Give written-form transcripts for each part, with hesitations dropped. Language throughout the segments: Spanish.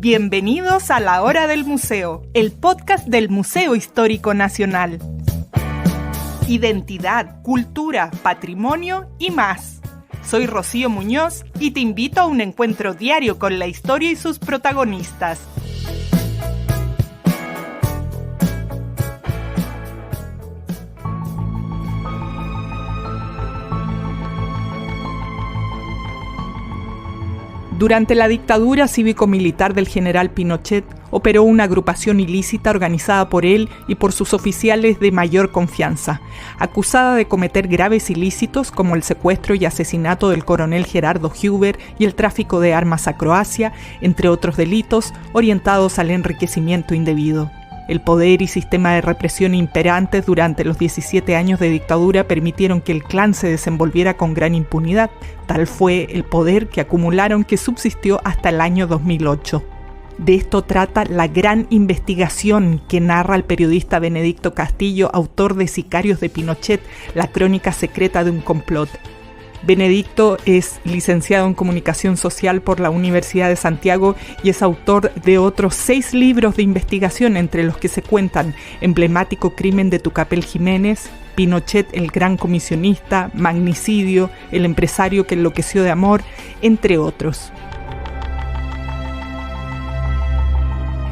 Bienvenidos a La Hora del Museo, el podcast del Museo Histórico Nacional. Identidad, cultura, patrimonio y más. Soy Rocío Muñoz y te invito a un encuentro diario con la historia y sus protagonistas. Durante la dictadura cívico-militar del general Pinochet, operó una agrupación ilícita organizada por él y por sus oficiales de mayor confianza, acusada de cometer graves ilícitos como el secuestro y asesinato del coronel Gerardo Huber y el tráfico de armas a Croacia, entre otros delitos orientados al enriquecimiento indebido. El poder y sistema de represión imperantes durante los 17 años de dictadura permitieron que el clan se desenvolviera con gran impunidad. Tal fue el poder que acumularon que subsistió hasta el año 2008. De esto trata la gran investigación que narra el periodista Benedicto Castillo, autor de Sicarios de Pinochet, la crónica secreta de un complot. Benedicto es licenciado en Comunicación Social por la Universidad de Santiago y es autor de otros 6 libros de investigación, entre los que se cuentan Emblemático crimen de Tucapel Jiménez, Pinochet, el gran comisionista, Magnicidio, el empresario que enloqueció de amor, entre otros.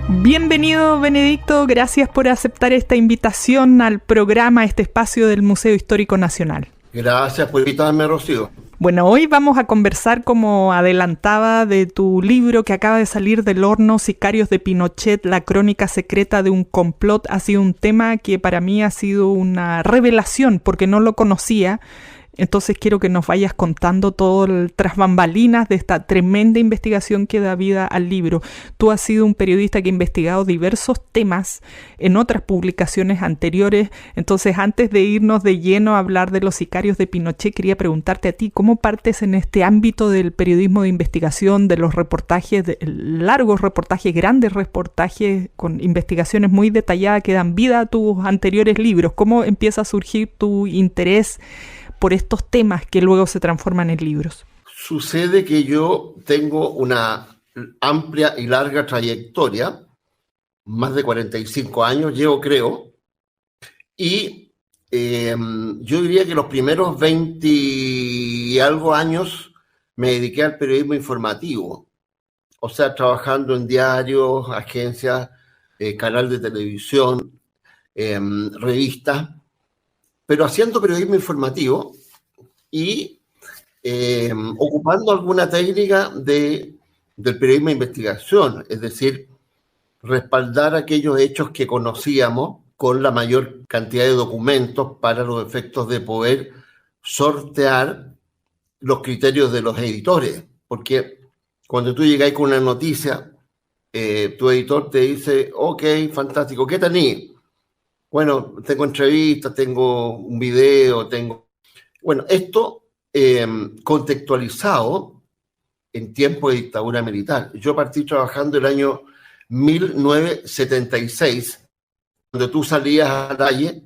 Bienvenido, Benedicto, gracias por aceptar esta invitación al programa, a este espacio del Museo Histórico Nacional. Gracias por invitarme, Rocío. Bueno, hoy vamos a conversar, como adelantaba, de tu libro que acaba de salir del horno, Sicarios de Pinochet, la crónica secreta de un complot. Ha sido un tema que para mí ha sido una revelación porque no lo conocía. Entonces quiero que nos vayas contando todo el tras bambalinas de esta tremenda investigación que da vida al libro. Tú has sido un periodista que ha investigado diversos temas en otras publicaciones anteriores. Entonces, antes de irnos de lleno a hablar de los sicarios de Pinochet, quería preguntarte a ti, ¿cómo partes en este ámbito del periodismo de investigación, de los reportajes, de largos reportajes, grandes reportajes con investigaciones muy detalladas que dan vida a tus anteriores libros? ¿Cómo empieza a surgir tu interés por estos temas que luego se transforman en libros? Sucede que yo tengo una amplia y larga trayectoria, más de 45 años llevo, creo, y yo diría que los primeros 20 y algo años me dediqué al periodismo informativo, o sea, trabajando en diarios, agencias, canal de televisión, revistas, pero haciendo periodismo informativo y ocupando alguna técnica del periodismo de investigación, es decir, respaldar aquellos hechos que conocíamos con la mayor cantidad de documentos para los efectos de poder sortear los criterios de los editores, porque cuando tú llegas con una noticia, tu editor te dice, ok, fantástico, ¿qué tenés? Bueno, tengo entrevistas, tengo un video, Bueno, esto contextualizado en tiempo de dictadura militar. Yo partí trabajando el año 1976, cuando tú salías a la calle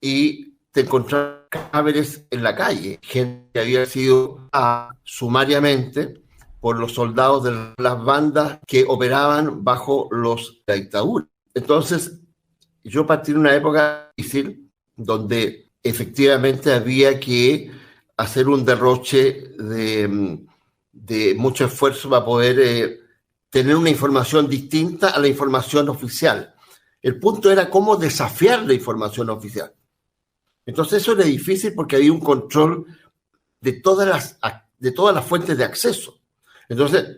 y te encontrabas cadáveres en la calle, gente que había sido sumariamente por los soldados de las bandas que operaban bajo la dictadura. Entonces, yo partí de una época difícil donde efectivamente había que hacer un derroche de mucho esfuerzo para poder tener una información distinta a la información oficial. El punto era cómo desafiar la información oficial. Entonces eso era difícil porque había un control de todas las fuentes de acceso. Entonces,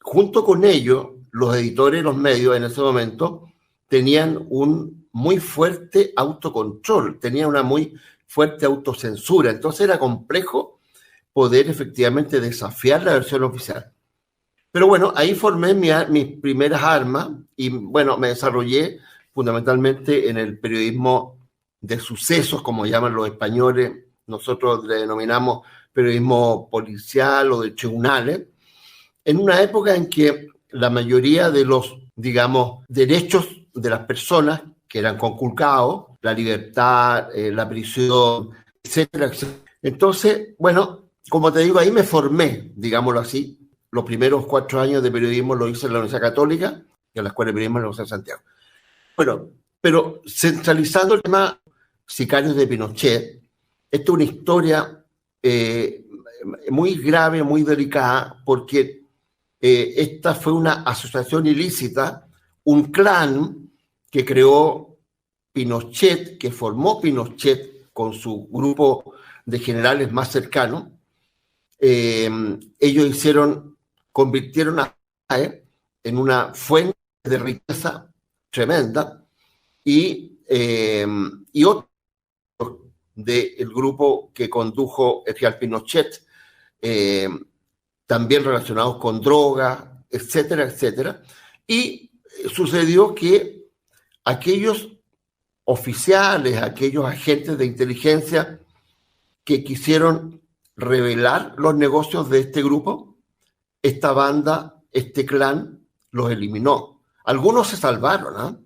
junto con ello, los editores y los medios en ese momento tenían un muy fuerte autocontrol, tenían una muy fuerte autocensura. Entonces era complejo poder efectivamente desafiar la versión oficial. Pero bueno, ahí formé mis primeras armas y bueno, me desarrollé fundamentalmente en el periodismo de sucesos, como llaman los españoles. Nosotros le denominamos periodismo policial o de tribunales, en una época en que la mayoría de los, digamos, derechos de las personas que eran conculcados, la libertad, la prisión, etcétera, etcétera. Entonces, bueno, como te digo, ahí me formé, digámoslo así, los primeros 4 años de periodismo lo hice en la Universidad Católica y en la Escuela de Periodismo de la Universidad de Santiago. Bueno, pero centralizando el tema sicarios de Pinochet, esta es una historia muy grave, muy delicada, porque esta fue una asociación ilícita, un clan que creó Pinochet, que formó Pinochet con su grupo de generales más cercanos. Ellos convirtieron a AE en una fuente de riqueza tremenda y otros del grupo que condujo el general Pinochet, también relacionados con drogas, etcétera, etcétera. Y sucedió que aquellos oficiales, aquellos agentes de inteligencia que quisieron revelar los negocios de este grupo, esta banda, este clan, los eliminó. Algunos se salvaron, ¿eh?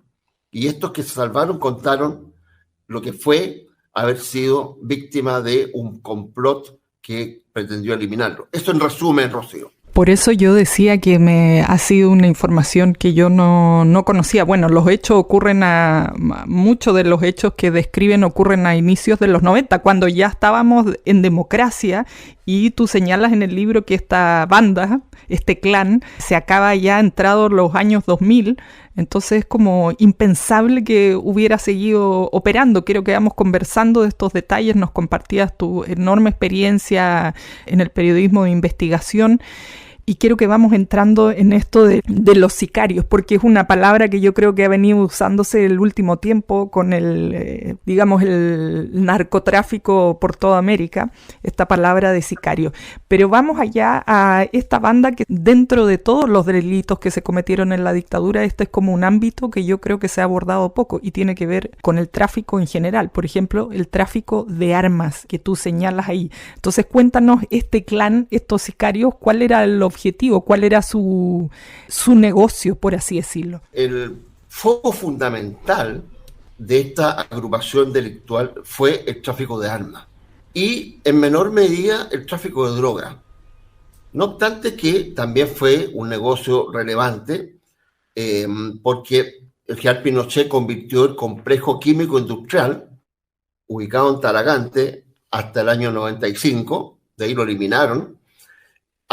Y estos que se salvaron contaron lo que fue haber sido víctima de un complot que pretendió eliminarlo. Eso en resumen, Rocío. Por eso yo decía que me ha sido una información que yo no conocía. Bueno, los hechos ocurren muchos de los hechos que describen ocurren a inicios de los 90, cuando ya estábamos en democracia, y tú señalas en el libro que esta banda, este clan, se acaba ya entrados los años 2000, entonces es como impensable que hubiera seguido operando. Quiero que vamos conversando de estos detalles, nos compartías tu enorme experiencia en el periodismo de investigación. Y quiero que vamos entrando en esto de los sicarios, porque es una palabra que yo creo que ha venido usándose el último tiempo con el narcotráfico por toda América, esta palabra de sicario. Pero vamos allá a esta banda que dentro de todos los delitos que se cometieron en la dictadura, este es como un ámbito que yo creo que se ha abordado poco y tiene que ver con el tráfico en general. Por ejemplo, el tráfico de armas que tú señalas ahí. Entonces cuéntanos este clan, estos sicarios, ¿cuál era el objetivo? ¿Cuál era su negocio, por así decirlo? El foco fundamental de esta agrupación delictual fue el tráfico de armas y, en menor medida, el tráfico de drogas. No obstante que también fue un negocio relevante porque el general Pinochet convirtió el complejo químico industrial, ubicado en Talagante, hasta el año 95, de ahí lo eliminaron.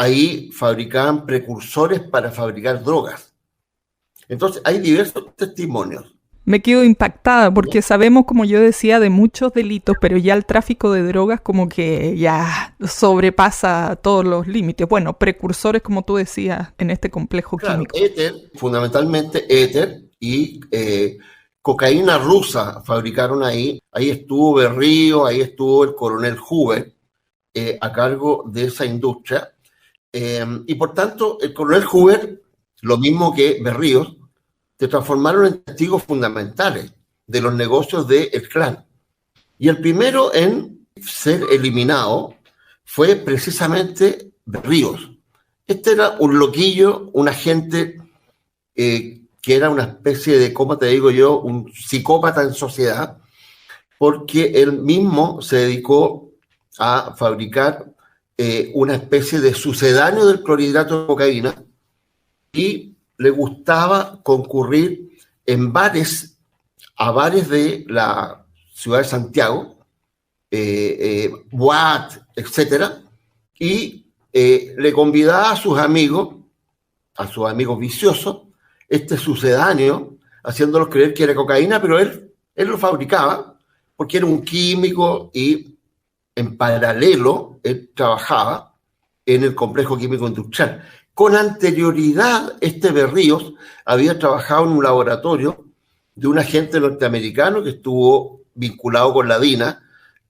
Ahí fabricaban precursores para fabricar drogas. Entonces, hay diversos testimonios. Me quedo impactada porque sabemos, como yo decía, de muchos delitos, pero ya el tráfico de drogas como que ya sobrepasa todos los límites. Bueno, precursores, como tú decías, en este complejo químico. Éter, fundamentalmente éter y cocaína rusa fabricaron ahí. Ahí estuvo Berrío, ahí estuvo el coronel Huber a cargo de esa industria. Y por tanto, el coronel Huber, lo mismo que Berríos, se transformaron en testigos fundamentales de los negocios del clan. Y el primero en ser eliminado fue precisamente Berríos. Este era un loquillo, un agente que era una especie de, ¿cómo te digo yo?, un psicópata en sociedad, porque él mismo se dedicó a fabricar una especie de sucedáneo del clorhidrato de cocaína y le gustaba concurrir en bares, a bares de la ciudad de Santiago, boate, etcétera, y le convidaba a sus amigos viciosos, este sucedáneo, haciéndolos creer que era cocaína, pero él lo fabricaba porque era un químico y en paralelo, él trabajaba en el complejo químico industrial. Con anterioridad, este Berríos había trabajado en un laboratorio de un agente norteamericano que estuvo vinculado con la DINA,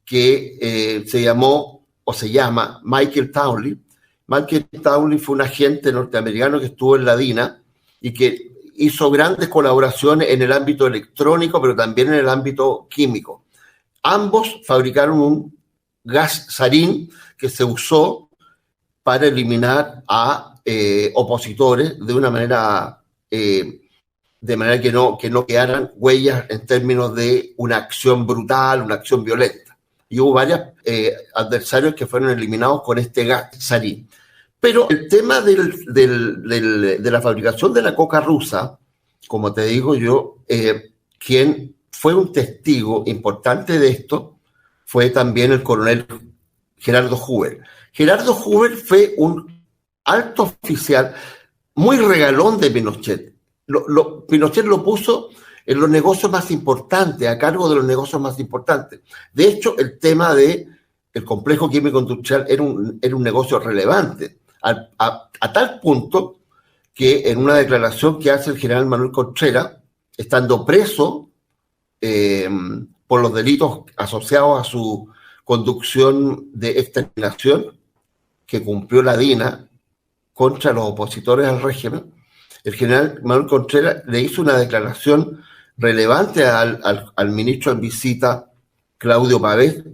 que se llama Michael Townley. Michael Townley fue un agente norteamericano que estuvo en la DINA y que hizo grandes colaboraciones en el ámbito electrónico, pero también en el ámbito químico. Ambos fabricaron un gas sarín que se usó para eliminar a opositores de manera que no quedaran huellas en términos de una acción brutal, una acción violenta. Y hubo varios adversarios que fueron eliminados con este gas sarín. Pero el tema de la fabricación de la coca rusa, como te digo yo, quien fue un testigo importante de esto fue también el coronel Gerardo Hoover. Gerardo Hoover fue un alto oficial muy regalón de Pinochet. Pinochet lo puso en los negocios más importantes, a cargo de los negocios más importantes. De hecho, el tema del complejo químico industrial era un negocio relevante, a tal punto que en una declaración que hace el general Manuel Contreras, estando preso por los delitos asociados a su conducción de exterminación que cumplió la DINA contra los opositores al régimen, el general Manuel Contreras le hizo una declaración relevante al ministro en visita, Claudio Pavés,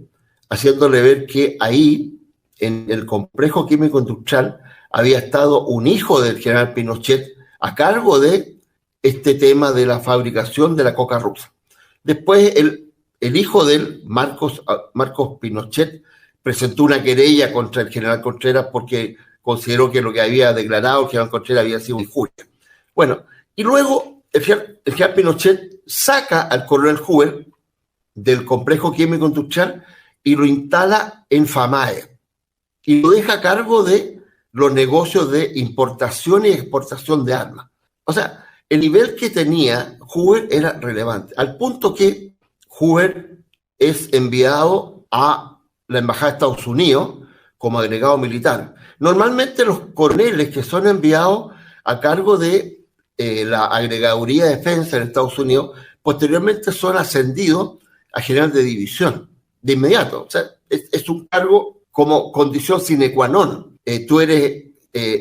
haciéndole ver que ahí, en el complejo químico industrial, había estado un hijo del general Pinochet a cargo de este tema de la fabricación de la coca rusa. Después, el hijo de él, Marcos Pinochet, presentó una querella contra el general Contreras porque consideró que lo que había declarado el general Contreras había sido injuria. Bueno, y luego el general Pinochet saca al coronel Hoover del complejo químico industrial y lo instala en FAMAE y lo deja a cargo de los negocios de importación y exportación de armas. O sea, el nivel que tenía Hoover era relevante, al punto que Hoover es enviado a la Embajada de Estados Unidos como agregado militar. Normalmente los coroneles que son enviados a cargo de la Agregaduría de Defensa en Estados Unidos, posteriormente son ascendidos a general de división, de inmediato. O sea, es un cargo como condición sine qua non. Tú eres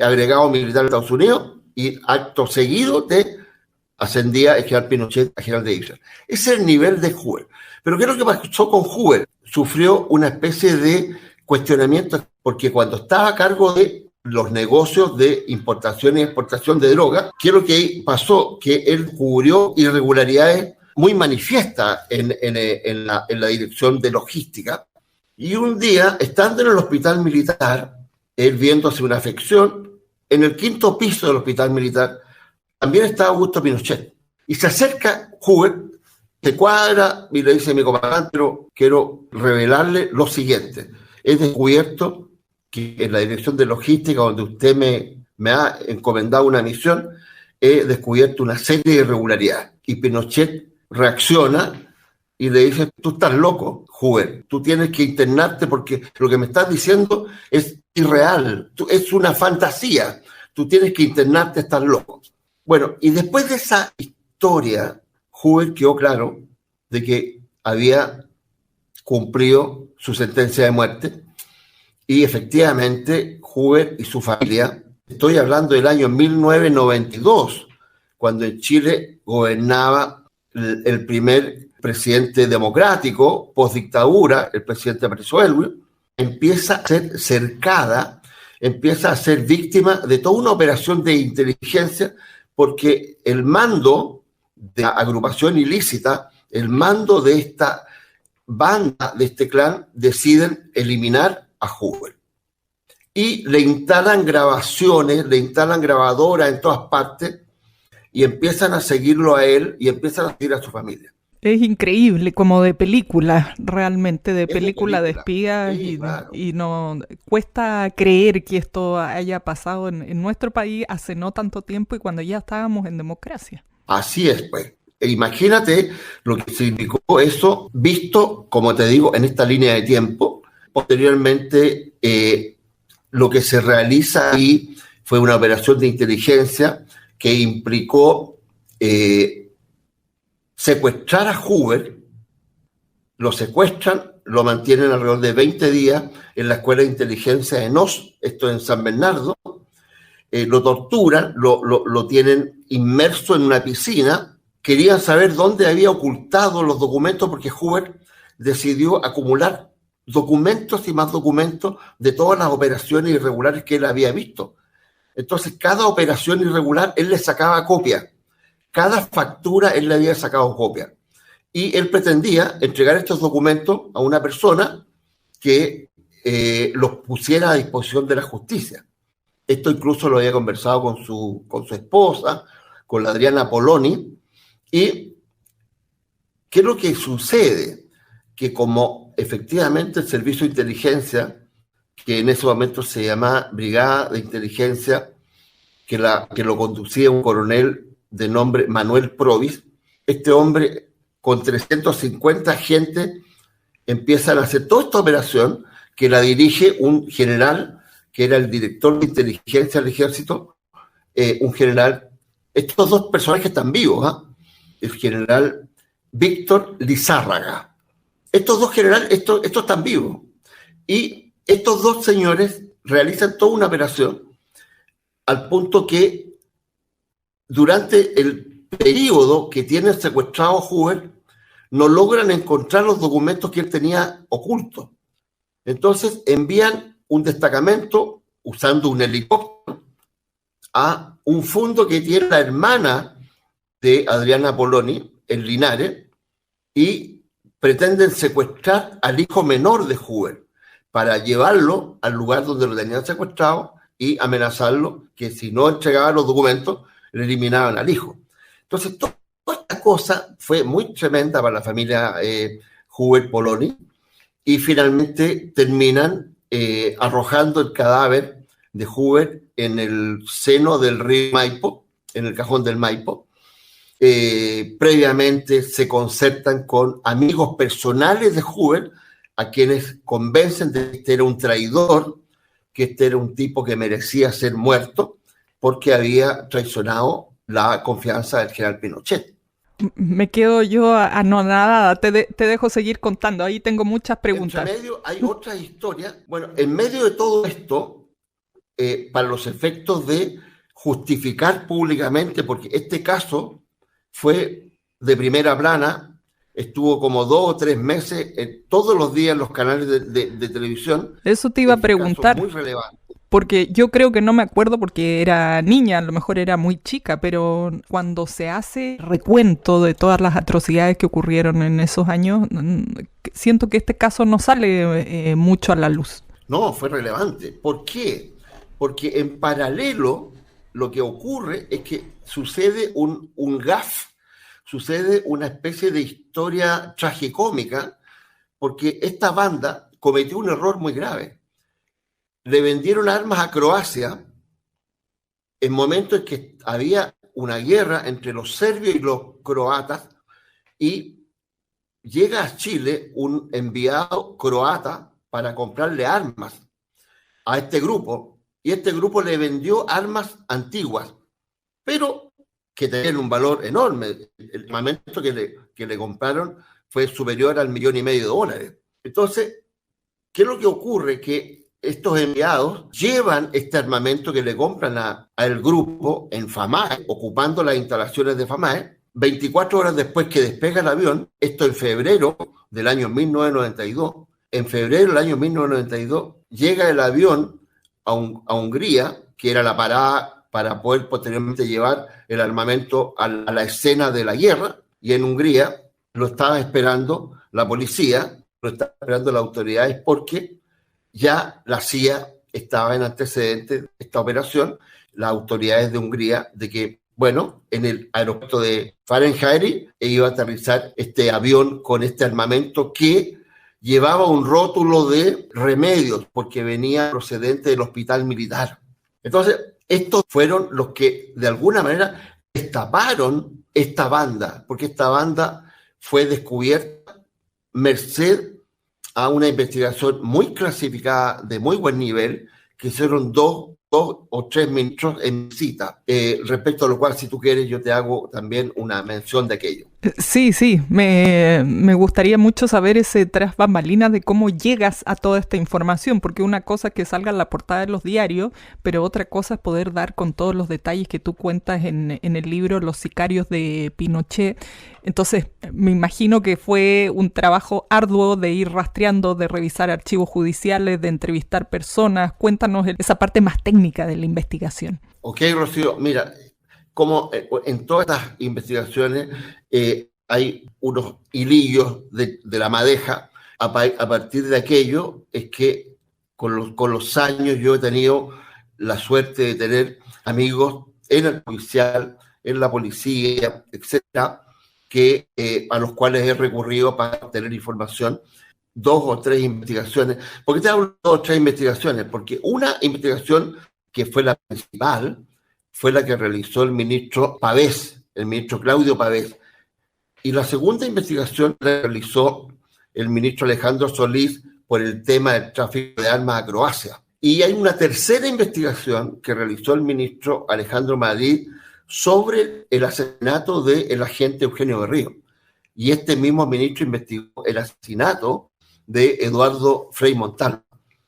agregado militar de Estados Unidos y acto seguido te ascendía el general Pinochet a general de división. Ese es el nivel de Hoover. Pero ¿qué es lo que pasó con Hoover? Sufrió una especie de cuestionamiento porque cuando estaba a cargo de los negocios de importación y exportación de droga, ¿qué es lo que pasó? Que él cubrió irregularidades muy manifiestas en la dirección de logística. Y un día, estando en el hospital militar, él viéndose una afección, en el 5º piso del hospital militar, también estaba Augusto Pinochet. Y se acerca Hoover, se cuadra y le dice a mi comandante, pero quiero revelarle lo siguiente. He descubierto que en la dirección de logística, donde usted me ha encomendado una misión, he descubierto una serie de irregularidades. Y Pinochet reacciona y le dice, tú estás loco, Hoover, tú tienes que internarte porque lo que me estás diciendo es irreal, es una fantasía, tú tienes que internarte, estás loco. Bueno, y después de esa historia, Hoover quedó claro de que había cumplido su sentencia de muerte y efectivamente Hoover y su familia, estoy hablando del año 1992, cuando en Chile gobernaba el primer presidente democrático, postdictadura, el presidente Patricio Aylwin, empieza a ser cercada, empieza a ser víctima de toda una operación de inteligencia porque el mando de la agrupación ilícita, el mando de esta banda, de este clan, deciden eliminar a Hoover. Y le instalan grabaciones, le instalan grabadoras en todas partes y empiezan a seguirlo a él y empiezan a seguir a su familia. Es increíble, como de película, realmente, de película de espías, sí, claro. Y no cuesta creer que esto haya pasado en nuestro país hace no tanto tiempo y cuando ya estábamos en democracia. Así es, pues. Imagínate lo que significó eso, visto, como te digo, en esta línea de tiempo. Posteriormente, lo que se realiza ahí fue una operación de inteligencia que implicó secuestrar a Hoover, lo secuestran, lo mantienen alrededor de 20 días en la Escuela de Inteligencia de Nos, esto en San Bernardo, lo torturan, lo tienen inmerso en una piscina, querían saber dónde había ocultado los documentos porque Hoover decidió acumular documentos y más documentos de todas las operaciones irregulares que él había visto. Entonces, cada operación irregular, él le sacaba copia. Cada factura él le había sacado copia. Y él pretendía entregar estos documentos a una persona que los pusiera a disposición de la justicia. Esto incluso lo había conversado con su esposa, con la Adriana Poloni. ¿Y qué es lo que sucede? Que como efectivamente el servicio de inteligencia, que en ese momento se llamaba Brigada de Inteligencia, que lo conducía un coronel de nombre Manuel Provis, este hombre con 350 agentes empiezan a hacer toda esta operación que la dirige un general que era el director de inteligencia del ejército, un general, estos dos personajes están vivos, el general Víctor Lizárraga. Estos dos generales, estos están vivos. Y estos dos señores realizan toda una operación al punto que durante el periodo que tiene secuestrado Hoover, no logran encontrar los documentos que él tenía ocultos. Entonces envían un destacamento usando un helicóptero a un fondo que tiene la hermana de Adriana Poloni en Linares y pretenden secuestrar al hijo menor de Hoover para llevarlo al lugar donde lo tenían secuestrado y amenazarlo que si no entregaba los documentos le eliminaban al hijo. Entonces toda esta cosa fue muy tremenda para la familia Hoover Poloni y finalmente terminan arrojando el cadáver de Hoover en el seno del río Maipo, en el cajón del Maipo. Previamente se concertan con amigos personales de Hoover, a quienes convencen de que este era un traidor, que este era un tipo que merecía ser muerto, porque había traicionado la confianza del general Pinochet. Me quedo yo anonadada, te dejo seguir contando, ahí tengo muchas preguntas. En medio hay otras historias. Bueno, en medio de todo esto, para los efectos de justificar públicamente, porque este caso fue de primera plana, estuvo como 2 o 3 meses, todos los días en los canales de televisión. Eso te iba a preguntar. Muy relevante. Porque yo creo que no me acuerdo porque era niña, a lo mejor era muy chica, pero cuando se hace recuento de todas las atrocidades que ocurrieron en esos años, siento que este caso no sale mucho a la luz. No, fue relevante. ¿Por qué? Porque en paralelo lo que ocurre es que sucede un gaffe, sucede una especie de historia tragicómica, porque esta banda cometió un error muy grave. Le vendieron armas a Croacia en momentos en que había una guerra entre los serbios y los croatas y llega a Chile un enviado croata para comprarle armas a este grupo y este grupo le vendió armas antiguas, pero que tenían un valor enorme. El armamento que le compraron fue superior al $1,500,000. Entonces, ¿qué es lo que ocurre? Que estos enviados llevan este armamento que le compran al grupo en Famae, ocupando las instalaciones de Famae, 24 horas después que despega el avión, esto en febrero del año 1992, en febrero del año 1992 llega el avión a Hungría, que era la parada para poder posteriormente llevar el armamento a la escena de la guerra, y en Hungría lo estaba esperando la policía, lo estaban esperando las autoridades porque ya la CIA estaba en antecedentes de esta operación, las autoridades de Hungría, de que, bueno, en el aeropuerto de Fahrenheit iba a aterrizar este avión con este armamento que llevaba un rótulo de remedios porque venía procedente del hospital militar. Entonces, estos fueron los que de alguna manera destaparon esta banda, porque esta banda fue descubierta merced a una investigación muy clasificada, de muy buen nivel, que hicieron 2 o 3 ministros en visita, respecto a lo cual, si tú quieres, yo te hago también una mención de aquello. Sí, me gustaría mucho saber ese tras bambalinas de cómo llegas a toda esta información, porque una cosa es que salga en la portada de los diarios, pero otra cosa es poder dar con todos los detalles que tú cuentas en el libro Los sicarios de Pinochet. Entonces, me imagino que fue un trabajo arduo de ir rastreando, de revisar archivos judiciales, de entrevistar personas. Cuéntanos esa parte más técnica de la investigación. Ok, Rocío, mira, como en todas estas investigaciones hay unos hilillos de la madeja. A partir de aquello es que con los años yo he tenido la suerte de tener amigos en el judicial, en la policía, etcétera, a los cuales he recurrido para obtener información. 2 o 3 investigaciones. ¿Por qué te hablo de 2 o 3 investigaciones? Porque una investigación que fue la principal fue la que realizó el ministro Pavés, el ministro Claudio Pavés. Y la segunda investigación la realizó el ministro Alejandro Solís por el tema del tráfico de armas a Croacia. Y hay una tercera investigación que realizó el ministro Alejandro Madrid sobre el asesinato del agente Eugenio Berrío. Y este mismo ministro investigó el asesinato de Eduardo Frei Montalva.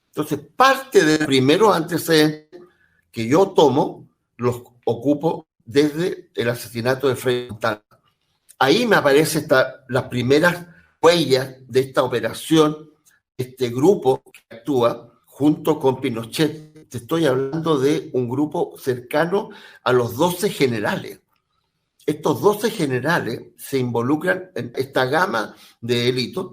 Entonces, parte de los primeros antecedentes que yo tomo, los ocupo desde el asesinato de Frei Montalva. Ahí me aparecen las primeras huellas de esta operación, este grupo que actúa junto con Pinochet. Te estoy hablando de un grupo cercano a los 12 generales. Estos 12 generales se involucran en esta gama de delitos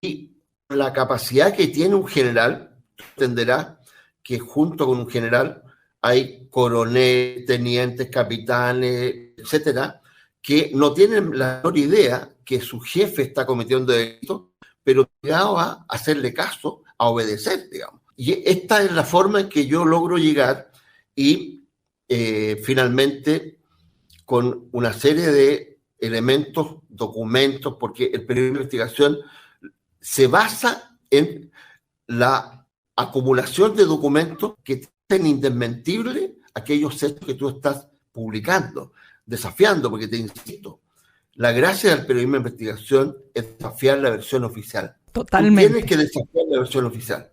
y la capacidad que tiene un general, tú entenderás que junto con un general hay coroneles, tenientes, capitanes, etcétera, que no tienen la menor idea que su jefe está cometiendo delitos, pero llegado a hacerle caso, a obedecer, digamos. Y esta es la forma en que yo logro llegar y finalmente con una serie de elementos, documentos, porque el periodo de investigación se basa en la acumulación de documentos que hacen indesmentible aquellos hechos que tú estás publicando, desafiando, porque te insisto, la gracia del periodismo de investigación es desafiar la versión oficial. Totalmente. Tú tienes que desafiar la versión oficial,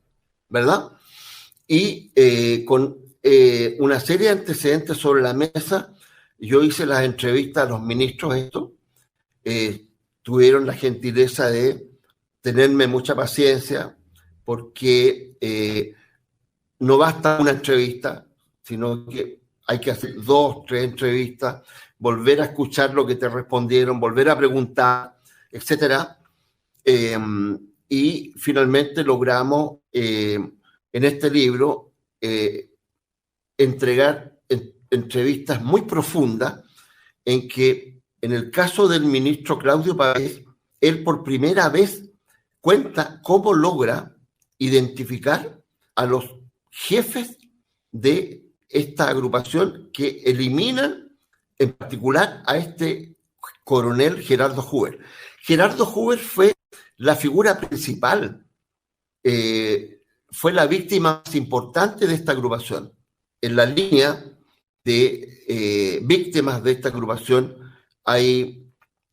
¿verdad? Y con una serie de antecedentes sobre la mesa, yo hice las entrevistas a los ministros, tuvieron la gentileza de tenerme mucha paciencia, porque no basta una entrevista, sino que hay que hacer 2, 3 entrevistas, volver a escuchar lo que te respondieron, volver a preguntar, etcétera. Y finalmente logramos en este libro entregar entrevistas muy profundas en que, en el caso del ministro Claudio Pavés, él por primera vez cuenta cómo logra identificar a los jefes de esta agrupación que eliminan en particular a este coronel Gerardo Hoover. Gerardo Hoover fue la figura principal, fue la víctima más importante de esta agrupación. En la línea de víctimas de esta agrupación hay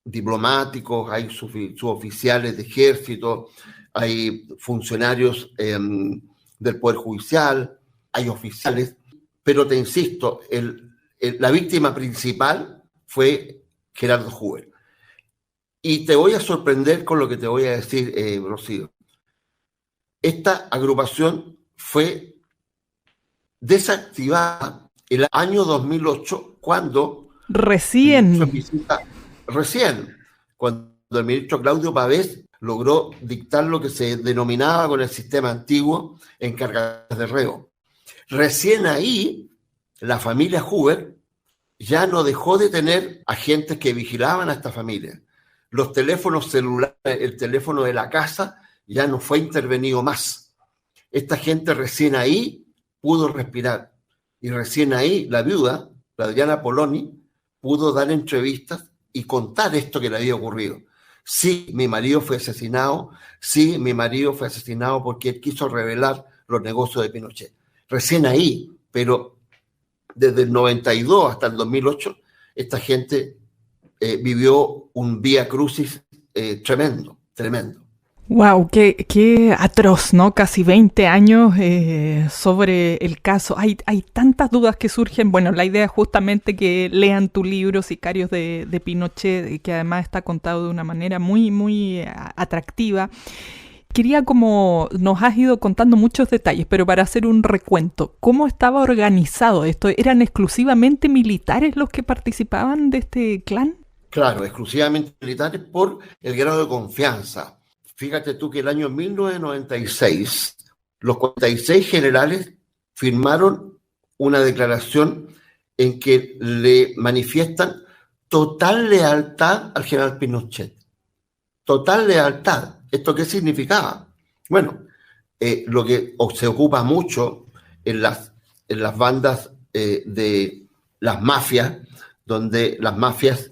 diplomáticos, hay suboficiales de ejército, hay funcionarios del Poder Judicial, hay oficiales, pero te insisto, la víctima principal fue Gerardo Hoover. Y te voy a sorprender con lo que te voy a decir, Rocío. Esta agrupación fue desactivada en el año 2008 cuando... Recién, cuando el ministro Claudio Pavés logró dictar lo que se denominaba con el sistema antiguo encargadas de reo. Recién ahí, la familia Hoover ya no dejó de tener agentes que vigilaban a esta familia. Los teléfonos celulares, el teléfono de la casa, ya no fue intervenido más. Esta gente recién ahí pudo respirar. Y recién ahí la viuda, la Adriana Poloni, pudo dar entrevistas y contar esto que le había ocurrido. Sí, mi marido fue asesinado. Sí, mi marido fue asesinado porque él quiso revelar los negocios de Pinochet. Recién ahí, pero desde el 92 hasta el 2008, esta gente vivió un vía crucis tremendo, tremendo. Wow, qué atroz, ¿no? Casi 20 años sobre el caso. Hay tantas dudas que surgen. Bueno, la idea es justamente que lean tu libro, Sicarios de Pinochet, que además está contado de una manera muy, muy atractiva. Quería, como nos has ido contando muchos detalles, pero para hacer un recuento, ¿cómo estaba organizado esto? ¿Eran exclusivamente militares los que participaban de este clan? Claro, exclusivamente militares por el grado de confianza. Fíjate tú que el año 1996, los 46 generales firmaron una declaración en que le manifiestan total lealtad al general Pinochet. Total lealtad. ¿Esto qué significaba? Bueno, lo que se ocupa mucho en las bandas de las mafias, donde las mafias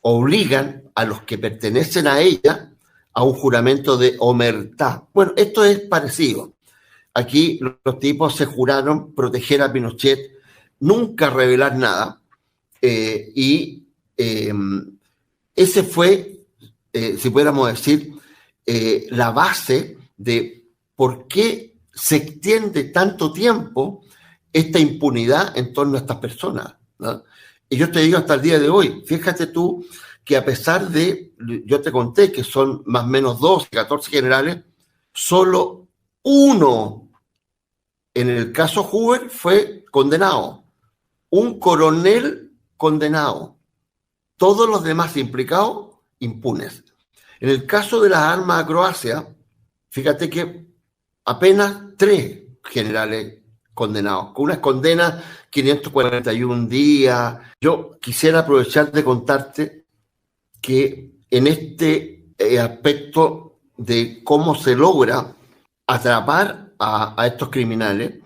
obligan a los que pertenecen a ella a un juramento de omertá. Bueno, esto es parecido. Aquí los tipos se juraron proteger a Pinochet, nunca revelar nada, y ese fue, si pudiéramos decir, la base de por qué se extiende tanto tiempo esta impunidad en torno a estas personas, ¿no? Y yo te digo hasta el día de hoy, fíjate tú que a pesar de, yo te conté que son más o menos 12, 14 generales, solo uno en el caso Hoover fue condenado, un coronel condenado, todos los demás implicados impunes. En el caso de las armas a Croacia, fíjate que apenas 3 generales condenados, con unas condenas 541 días. Yo quisiera aprovechar de contarte que en este aspecto de cómo se logra atrapar a estos criminales,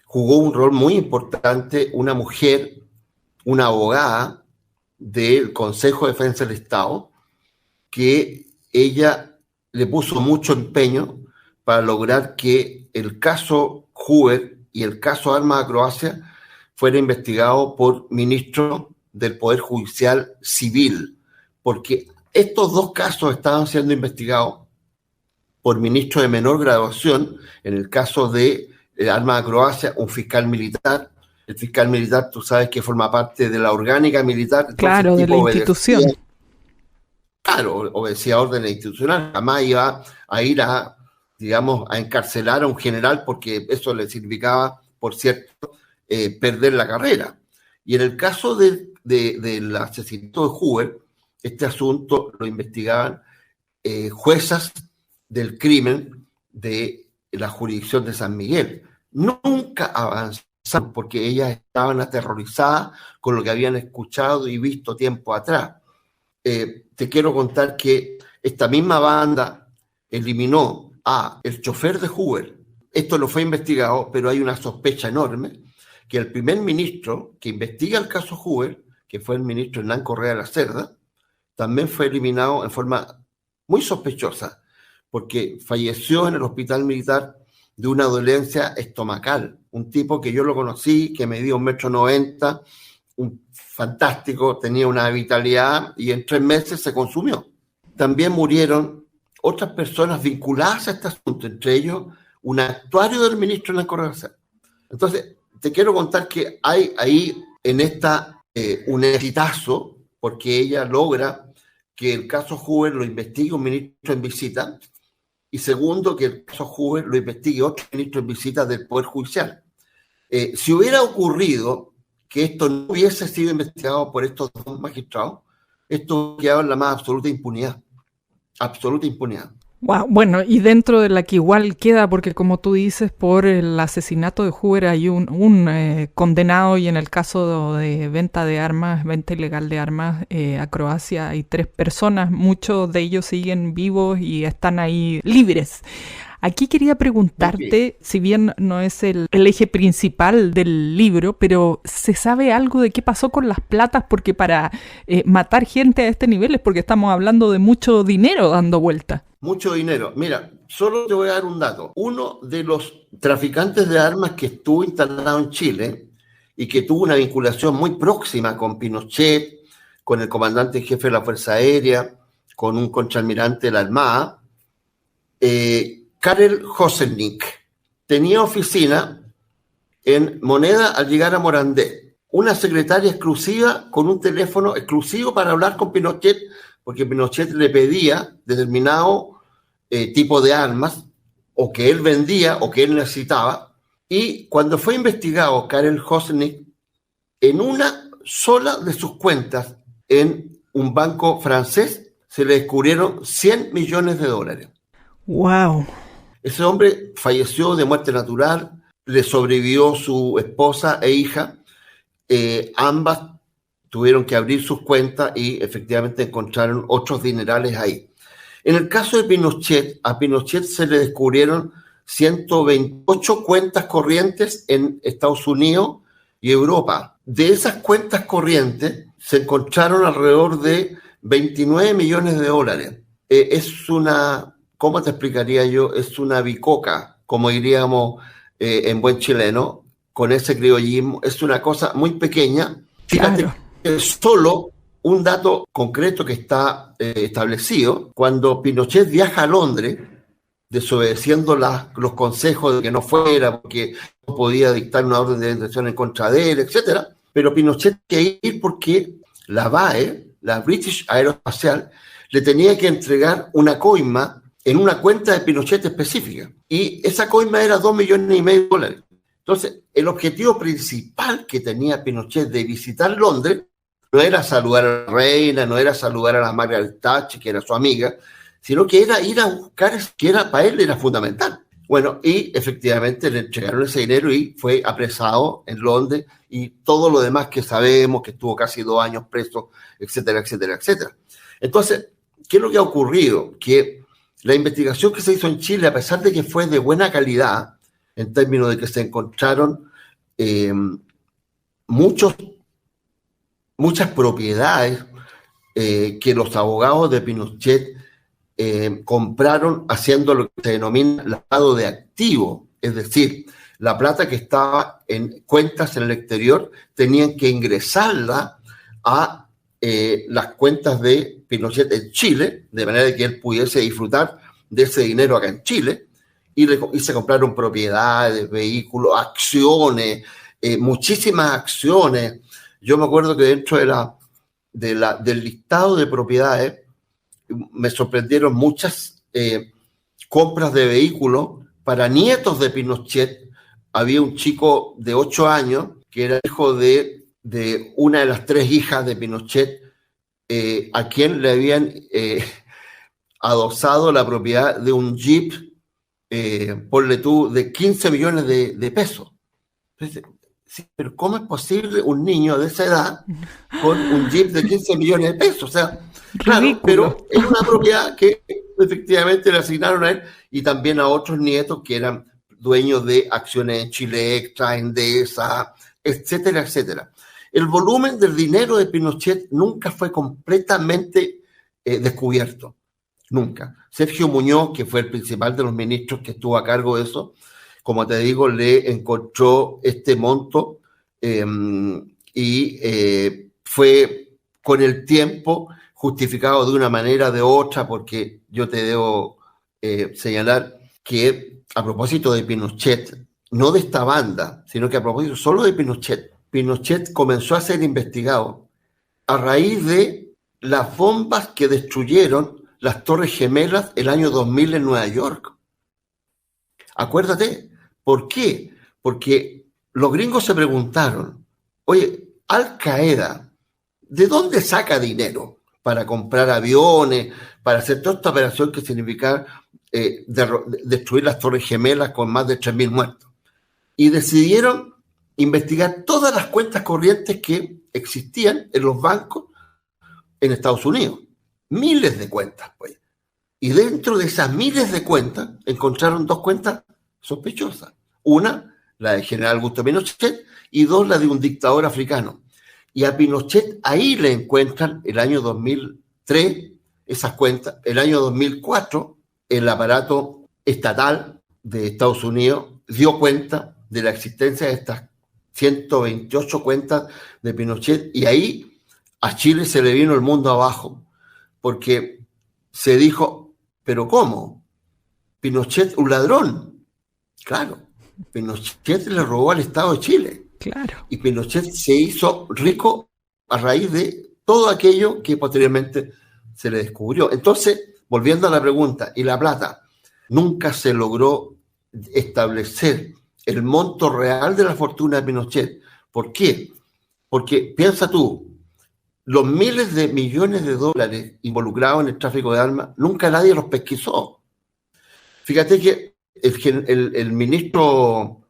jugó un rol muy importante una mujer, una abogada del Consejo de Defensa del Estado, que ella le puso mucho empeño para lograr que el caso Hoover y el caso Armas a Croacia fuera investigado por ministros del Poder Judicial Civil, porque estos 2 casos estaban siendo investigados por ministros de menor graduación. En el caso de Armas a Croacia, un fiscal militar. El fiscal militar, tú sabes que forma parte de la orgánica militar. Claro, de la institución. Claro, obedecía órdenes institucionales. Jamás iba a ir a, digamos, a encarcelar a un general porque eso le significaba, por cierto, perder la carrera. Y en el caso del asesinato de Hoover, este asunto lo investigaban juezas del crimen de la jurisdicción de San Miguel. Nunca avanzaron porque ellas estaban aterrorizadas con lo que habían escuchado y visto tiempo atrás. Te quiero contar que esta misma banda eliminó a el chofer de Hoover. Esto no fue investigado, pero hay una sospecha enorme que el primer ministro que investiga el caso Hoover, que fue el ministro Hernán Correa de la Cerda, también fue eliminado en forma muy sospechosa, porque falleció en el hospital militar de una dolencia estomacal. Un tipo que yo lo conocí, que medía 1,90 m, un fantástico, tenía una vitalidad y en 3 meses se consumió. También murieron otras personas vinculadas a este asunto, entre ellos un actuario del ministro Hernán Correa de la Cerda. Entonces, te quiero contar que hay ahí en esta un exitazo, porque ella logra que el caso Hoover lo investigue un ministro en visita, y segundo, que el caso Hoover lo investigue otro ministro en visita del Poder Judicial. Si hubiera ocurrido que esto no hubiese sido investigado por estos 2 magistrados, esto quedaba en la más absoluta impunidad. Absoluta impunidad. Wow, bueno, y dentro de la que igual queda, porque como tú dices, por el asesinato de Hoover hay un condenado, y en el caso de venta de armas, venta ilegal de armas a Croacia, hay 3 personas, muchos de ellos siguen vivos y están ahí libres. Aquí quería preguntarte, si bien no es el eje principal del libro, pero ¿se sabe algo de qué pasó con las platas? Porque para matar gente a este nivel es porque estamos hablando de mucho dinero dando vuelta. Mucho dinero. Mira, solo te voy a dar un dato. Uno de los traficantes de armas que estuvo instalado en Chile y que tuvo una vinculación muy próxima con Pinochet, con el comandante en jefe de la Fuerza Aérea, con un contraalmirante de la Armada, Karel Hoselnik, tenía oficina en Moneda al llegar a Morandé. Una secretaria exclusiva con un teléfono exclusivo para hablar con Pinochet, porque Pinochet le pedía determinado tipo de armas, o que él vendía o que él necesitaba. Y cuando fue investigado Karel Hoselnik, en una sola de sus cuentas en un banco francés se le descubrieron $100 millones. ¡Wow! Ese hombre falleció de muerte natural, le sobrevivió su esposa e hija. Ambas tuvieron que abrir sus cuentas y efectivamente encontraron otros dinerales ahí. En el caso de Pinochet, a Pinochet se le descubrieron 128 cuentas corrientes en Estados Unidos y Europa. De esas cuentas corrientes se encontraron alrededor de 29 millones de dólares. Es una, ¿cómo te explicaría yo? Es una bicoca, como diríamos en buen chileno, con ese criollismo. Es una cosa muy pequeña. Fíjate, Claro. es solo un dato concreto que está establecido. Cuando Pinochet viaja a Londres, desobedeciendo los consejos de que no fuera, porque no podía dictar una orden de detención en contra de él, etc. Pero Pinochet tenía que ir porque la BAE, la British Aerospatial, le tenía que entregar una coima en una cuenta de Pinochet específica. Y esa coima era $2,5 millones de dólares. Entonces, el objetivo principal que tenía Pinochet de visitar Londres no era saludar a la reina, no era saludar a la Margaret Thatcher, que era su amiga, sino que era ir a buscar, que para él era fundamental. Bueno, y efectivamente le entregaron ese dinero y fue apresado en Londres y todo lo demás que sabemos, que estuvo casi 2 años preso, etcétera, etcétera, etcétera. Entonces, ¿qué es lo que ha ocurrido? Que la investigación que se hizo en Chile, a pesar de que fue de buena calidad, en términos de que se encontraron muchas propiedades que los abogados de Pinochet compraron haciendo lo que se denomina lavado de activos, es decir, la plata que estaba en cuentas en el exterior tenían que ingresarla a las cuentas de Pinochet en Chile, de manera que él pudiese disfrutar de ese dinero acá en Chile, y se compraron propiedades, vehículos, acciones, muchísimas acciones. Yo me acuerdo que dentro del listado de propiedades me sorprendieron muchas compras de vehículos para nietos de Pinochet. Había un chico de 8 años que era hijo de una de las 3 hijas de Pinochet, a quien le habían adosado la propiedad de un Jeep, ponle tú, de 15 millones de pesos. Entonces, sí, pero ¿cómo es posible un niño de esa edad con un Jeep de 15 millones de pesos? O sea, claro, Ridículo. pero es una propiedad que efectivamente le asignaron a él y también a otros nietos que eran dueños de acciones en Chile Extra, Endesa, etcétera, etcétera. El volumen del dinero de Pinochet nunca fue completamente descubierto. Nunca. Sergio Muñoz, que fue el principal de los ministros que estuvo a cargo de eso, como te digo, le encontró este monto y fue con el tiempo justificado de una manera o de otra, porque yo te debo señalar que a propósito de Pinochet, no de esta banda, sino que a propósito solo de Pinochet, Pinochet comenzó a ser investigado a raíz de las bombas que destruyeron las Torres Gemelas el año 2000 en Nueva York. Acuérdate, ¿por qué? Porque los gringos se preguntaron, oye, Al-Qaeda, ¿de dónde saca dinero para comprar aviones, para hacer toda esta operación que significa destruir las Torres Gemelas con más de 3.000 muertos? Y decidieron investigar todas las cuentas corrientes que existían en los bancos en Estados Unidos. Miles de cuentas, pues. Y dentro de esas miles de cuentas encontraron 2 cuentas sospechosas. Una, la del general Augusto Pinochet, y 2, la de un dictador africano. Y a Pinochet ahí le encuentran el año 2003 esas cuentas. El año 2004 el aparato estatal de Estados Unidos dio cuenta de la existencia de estas 128 cuentas de Pinochet, y ahí a Chile se le vino el mundo abajo, porque se dijo, ¿pero cómo? Pinochet, un ladrón. Claro, Pinochet le robó al Estado de Chile. Claro. Y Pinochet se hizo rico a raíz de todo aquello que posteriormente se le descubrió. Entonces, volviendo a la pregunta, ¿y la plata? Nunca se logró establecer el monto real de la fortuna de Pinochet. ¿Por qué? Porque, piensa tú, los miles de millones de dólares involucrados en el tráfico de armas, nunca nadie los pesquisó. Fíjate que el ministro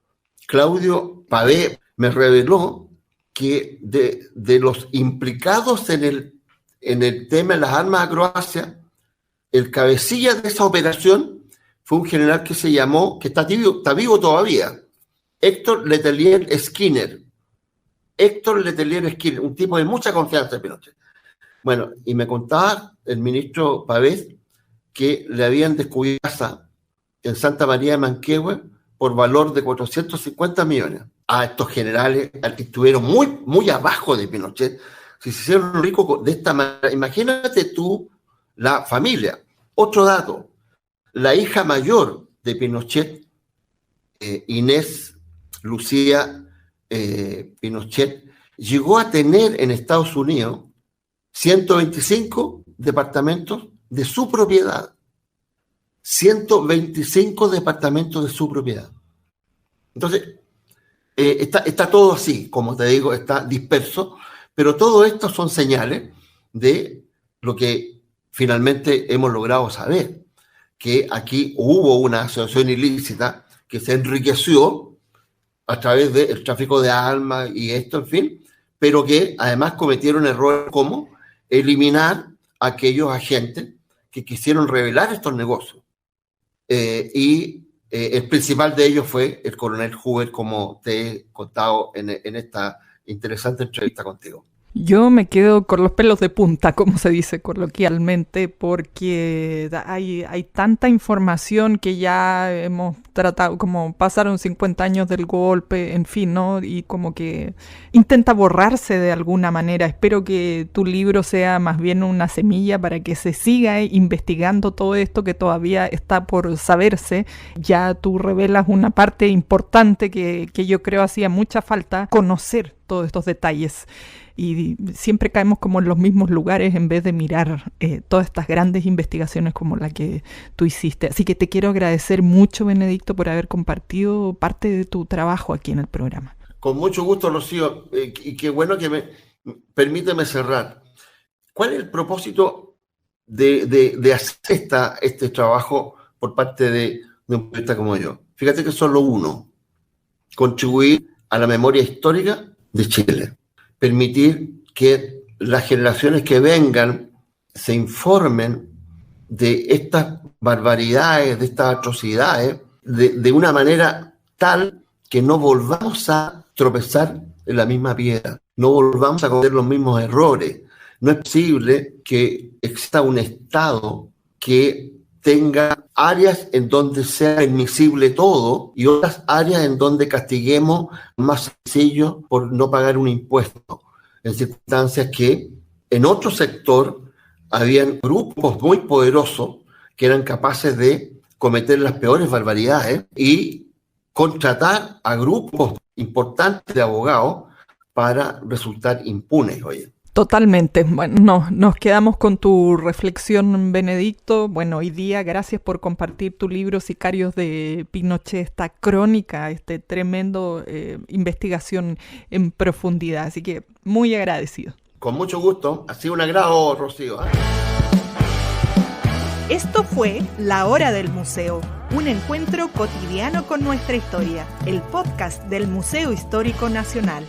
Claudio Pavé me reveló que de los implicados en el tema de las armas a Croacia, el cabecilla de esa operación fue un general que se llamó, que está vivo todavía, Héctor Letelier Skinner. Héctor Letelier Skinner, un tipo de mucha confianza de Pinochet. Bueno, y me contaba el ministro Pavés que le habían descubierto casa en Santa María de Manquehue por valor de 450 millones. A estos generales que estuvieron muy, muy abajo de Pinochet, si se hicieron ricos de esta manera. Imagínate tú la familia. Otro dato, la hija mayor de Pinochet, Inés Lucía Pinochet, llegó a tener en Estados Unidos 125 departamentos de su propiedad. 125 departamentos de su propiedad. Entonces, está todo así, como te digo, está disperso, pero todo esto son señales de lo que finalmente hemos logrado saber, que aquí hubo una asociación ilícita que se enriqueció a través del tráfico de armas y esto, en fin, pero que además cometieron errores como eliminar a aquellos agentes que quisieron revelar estos negocios. El principal de ellos fue el coronel Hoover, como te he contado en esta interesante entrevista contigo. Yo me quedo con los pelos de punta, como se dice coloquialmente, porque hay tanta información que ya hemos tratado, como pasaron 50 años del golpe, en fin, ¿no? Y como que intenta borrarse de alguna manera. Espero que tu libro sea más bien una semilla para que se siga investigando todo esto que todavía está por saberse. Ya tú revelas una parte importante que yo creo hacía mucha falta conocer todos estos detalles. Y siempre caemos como en los mismos lugares en vez de mirar todas estas grandes investigaciones como la que tú hiciste. Así que te quiero agradecer mucho, Benedicto, por haber compartido parte de tu trabajo aquí en el programa. Con mucho gusto, Rocío, y qué bueno que permíteme cerrar. ¿Cuál es el propósito de hacer este trabajo por parte de un periodista como yo? Fíjate que solo uno: contribuir a la memoria histórica de Chile. Permitir que las generaciones que vengan se informen de estas barbaridades, de estas atrocidades, de una manera tal que no volvamos a tropezar en la misma piedra, no volvamos a cometer los mismos errores. No es posible que exista un Estado que tenga áreas en donde sea admisible todo y otras áreas en donde castiguemos más sencillo por no pagar un impuesto, en circunstancias que en otro sector habían grupos muy poderosos que eran capaces de cometer las peores barbaridades y contratar a grupos importantes de abogados para resultar impunes, oye. Totalmente. Bueno, nos quedamos con tu reflexión, Benedicto. Bueno, hoy día, gracias por compartir tu libro Sicarios de Pinochet, esta crónica, tremendo investigación en profundidad. Así que muy agradecido. Con mucho gusto. Ha sido un agrado, Rocío. Esto fue La Hora del Museo, un encuentro cotidiano con nuestra historia, el podcast del Museo Histórico Nacional.